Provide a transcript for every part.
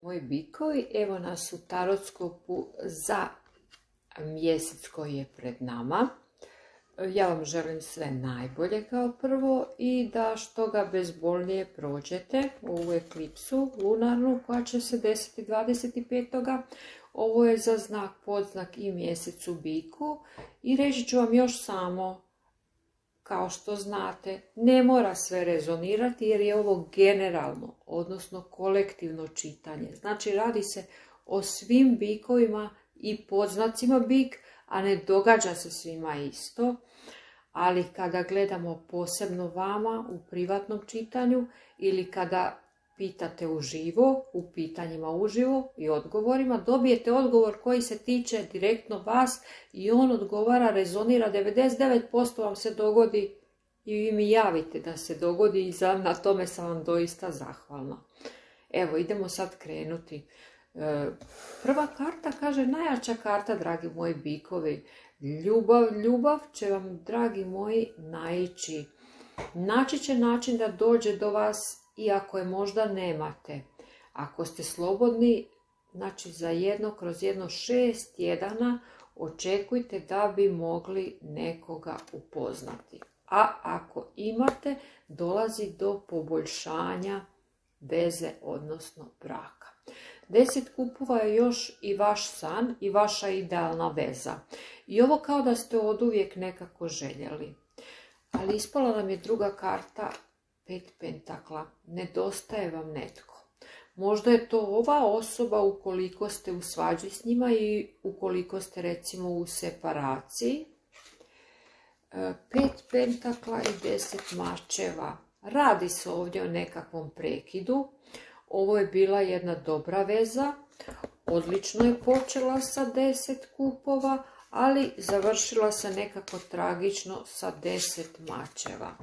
Moji bikovi, evo nas u tarotskopu za mjesec koji je pred nama. Ja vam želim sve najbolje kao prvo i da što ga bezbolnije prođete u ovu eklipsu lunarnu koja će se desiti 25. Ovo je za znak, podznak i mjesec u biku i reći ću vam još samo, kao što znate, ne mora sve rezonirati jer je ovo generalno, odnosno kolektivno čitanje. Znači radi se o svim bikovima i podznacima bik, a ne događa se svima isto. Ali kada gledamo posebno vama u privatnom čitanju ili kada pitate uživo, u pitanjima uživo i odgovorima, dobijete odgovor koji se tiče direktno vas i on odgovara, rezonira, 99% vam se dogodi i vi mi javite da se dogodi i na tome sam vam doista zahvalna. Evo, idemo sad krenuti. Prva karta kaže, najjača karta, dragi moji bikovi, ljubav će vam, dragi moji, naići. Naći će način da dođe do vas iako je možda nemate. Ako ste slobodni, znači kroz jedno 6 tjedana očekujte da bi mogli nekoga upoznati. A ako imate, dolazi do poboljšanja veze, odnosno braka. 10 kupova je još i vaš san i vaša idealna veza. I ovo kao da ste oduvijek nekako željeli. Ali ispala nam je druga karta, 5 pentakla. Nedostaje vam netko. Možda je to ova osoba ukoliko ste u svađi s njima i ukoliko ste recimo u separaciji. 5 pentakla i 10 mačeva. Radi se ovdje o nekakvom prekidu. Ovo je bila jedna dobra veza. Odlično je počela sa 10 kupova, ali završila se nekako tragično sa 10 mačeva.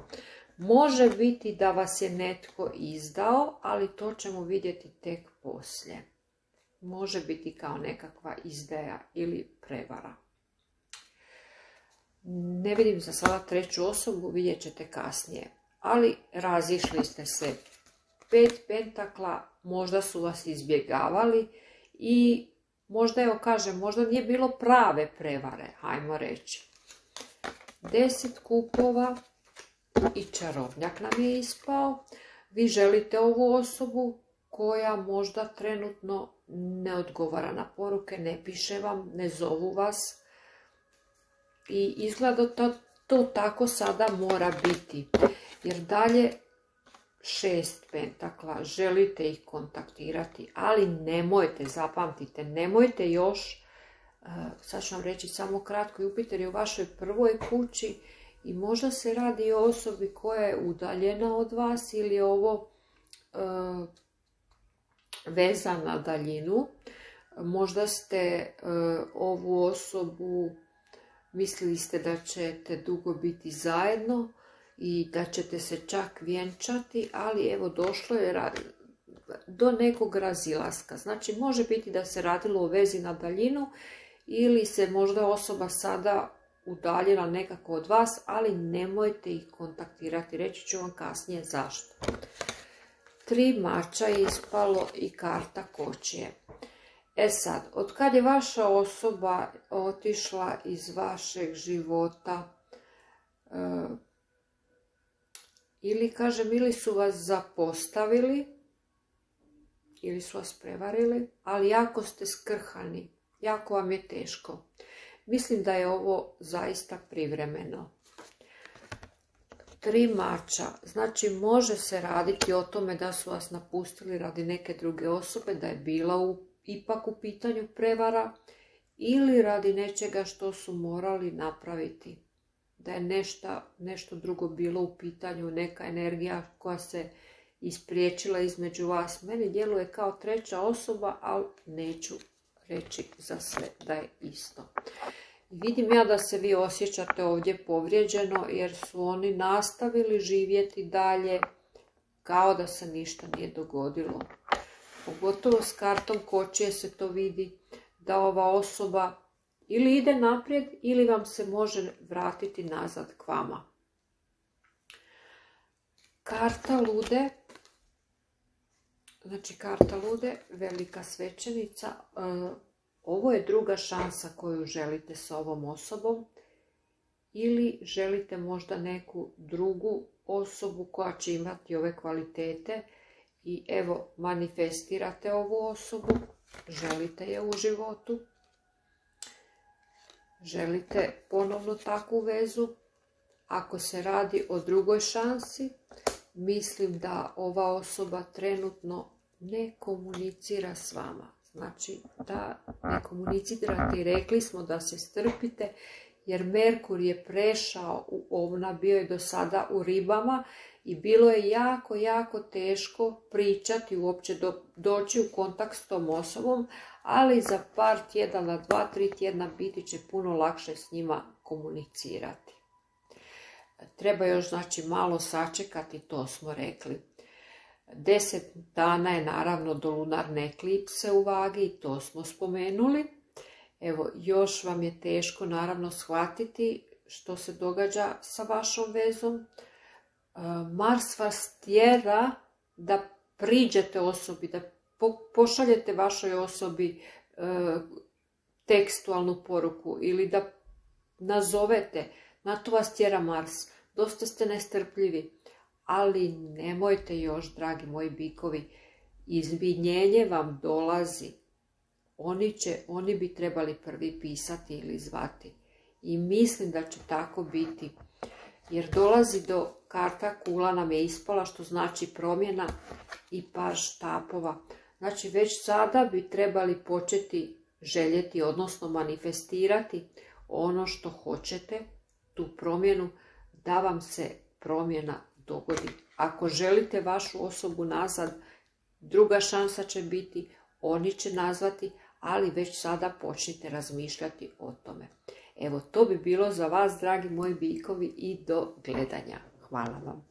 Može biti da vas je netko izdao, ali to ćemo vidjeti tek poslije. Može biti kao nekakva izdaja ili prevara. Ne vidim za sada treću osobu, vidjet ćete kasnije. Ali razišli ste se. 5 pentakla, možda su vas izbjegavali i možda, evo kažem, možda nije bilo prave prevare, hajmo reći. 10 kupova i čarobnjak nam je ispao. Vi želite ovu osobu koja možda trenutno ne odgovara na poruke, ne piše vam, ne zovu vas. I izgleda to tako sada mora biti. Jer dalje 6 pentakla, želite ih kontaktirati, ali nemojte, zapamtite, nemojte još, sad ću vam reći samo kratko, Jupiter je u vašoj prvoj kući i možda se radi o osobi koja je udaljena od vas ili je ovo veza na daljinu. Možda ste ovu osobu, mislili ste da ćete dugo biti zajedno i da ćete se čak vjenčati, ali evo došlo je do nekog razilaska. Znači može biti da se radilo o vezi na daljinu ili se možda osoba sada udaljila nekako od vas, ali nemojte ih kontaktirati. Reći ću vam kasnije zašto. 3 mača je ispalo i karta kočije. E sad, od kad je vaša osoba otišla iz vašeg života, ili kažem, ili su vas zapostavili, ili su vas prevarili, ali jako ste skrhani, jako vam je teško. Mislim da je ovo zaista privremeno. 3 mača, znači može se raditi o tome da su vas napustili radi neke druge osobe, da je bila ipak u pitanju prevara ili radi nečega što su morali napraviti. Da je nešto drugo bilo u pitanju, neka energija koja se ispriječila između vas. Meni djeluje kao treća osoba, ali neću reći za sve da je isto. Vidim ja da se vi osjećate ovdje povrijeđeno jer su oni nastavili živjeti dalje kao da se ništa nije dogodilo. Pogotovo s kartom kočije se to vidi da ova osoba ili ide naprijed ili vam se može vratiti nazad k vama. Karta lude Znači, karta lude, velika svećenica. Ovo je druga šansa koju želite s ovom osobom. Ili želite možda neku drugu osobu koja će imati ove kvalitete. I evo, manifestirate ovu osobu. Želite je u životu. Želite ponovno takvu vezu. Ako se radi o drugoj šansi, mislim da ova osoba trenutno ne komunicira s vama. Znači da ne komunicirate i rekli smo da se strpite jer Merkur je prešao u Ovna, bio je do sada u Ribama i bilo je jako, jako teško pričati, uopće doći u kontakt s tom osobom, ali za par tjedana, 2-3 tjedna biti će puno lakše s njima komunicirati. Treba još znači malo sačekati, to smo rekli. 10 dana je naravno do lunarne eklipse u Vagi, to smo spomenuli. Evo, još vam je teško naravno shvatiti što se događa sa vašom vezom. Mars vas tjera da priđete osobi, da pošaljete vašoj osobi tekstualnu poruku ili da nazovete. Na to vas tjera Mars. Dosta ste nestrpljivi, ali nemojte još, dragi moji bikovi, izvinjenje vam dolazi. Oni bi trebali prvi pisati ili zvati. I mislim da će tako biti. Jer dolazi do karta kula nam je ispala, što znači promjena i paž štapova. Znači već sada bi trebali početi željeti, odnosno manifestirati ono što hoćete, tu promjenu, da vam se promjena dogodi. Ako želite vašu osobu nazad, druga šansa će biti, oni će nazvati, ali već sada počnite razmišljati o tome. Evo, to bi bilo za vas, dragi moji bikovi, i do gledanja. Hvala vam.